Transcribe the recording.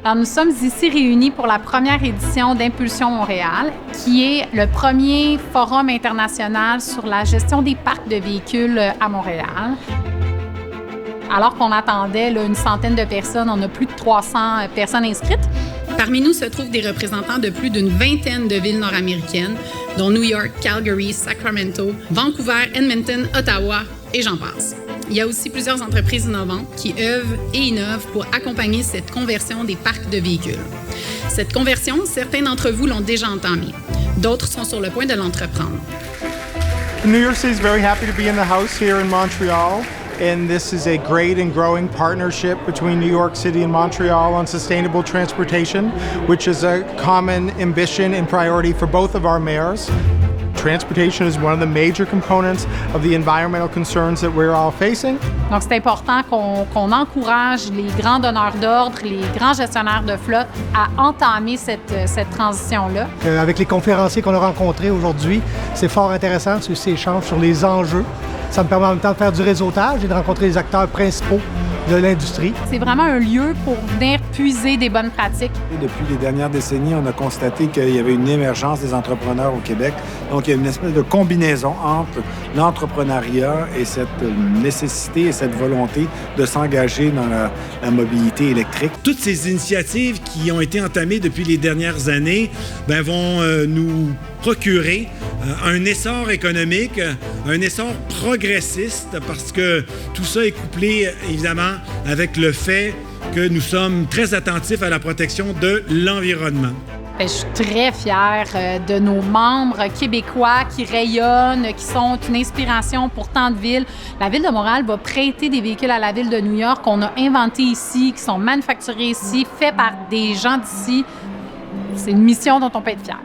Alors, nous sommes ici réunis pour la première édition d'Impulsion Montréal, qui est le premier forum international sur la gestion des parcs de véhicules à Montréal. Alors qu'on attendait une centaine de personnes, on a plus de 300 personnes inscrites. Parmi nous se trouvent des représentants de plus d'une vingtaine de villes nord-américaines, dont New York, Calgary, Sacramento, Vancouver, Edmonton, Ottawa et j'en passe. Il y a aussi plusieurs entreprises innovantes qui œuvrent et innovent pour accompagner cette conversion des parcs de véhicules. Cette conversion, certains d'entre vous l'ont déjà entamée. D'autres sont sur le point de l'entreprendre. New York City is very happy to be in the house here in Montreal. And this is a great and growing partnership between New York City and Montreal on sustainable transportation, which is a common ambition and priority for both of our mayors. Transportation is one of the major components of the environmental concerns that we're all facing. Donc, c'est important qu'on encourage les grands donneurs d'ordre, les grands gestionnaires de flotte à entamer cette transition-là. Avec les conférenciers qu'on a rencontrés aujourd'hui, c'est fort intéressant, ces échanges sur les enjeux. Ça me permet en même temps de faire du réseautage et de rencontrer les acteurs principaux de l'industrie. C'est vraiment un lieu pour venir puiser des bonnes pratiques. Depuis les dernières décennies, on a constaté qu'il y avait une émergence des entrepreneurs au Québec. Donc, il y a une espèce de combinaison entre l'entrepreneuriat et cette nécessité et cette volonté de s'engager dans la mobilité électrique. Toutes ces initiatives qui ont été entamées depuis les dernières années vont nous procurer un essor économique, un essor progressiste, parce que tout ça est couplé, évidemment, avec le fait que nous sommes très attentifs à la protection de l'environnement. Je suis très fière de nos membres québécois qui rayonnent, qui sont une inspiration pour tant de villes. La Ville de Montréal va prêter des véhicules à la Ville de New York qu'on a inventés ici, qui sont manufacturés ici, faits par des gens d'ici. C'est une mission dont on peut être fier.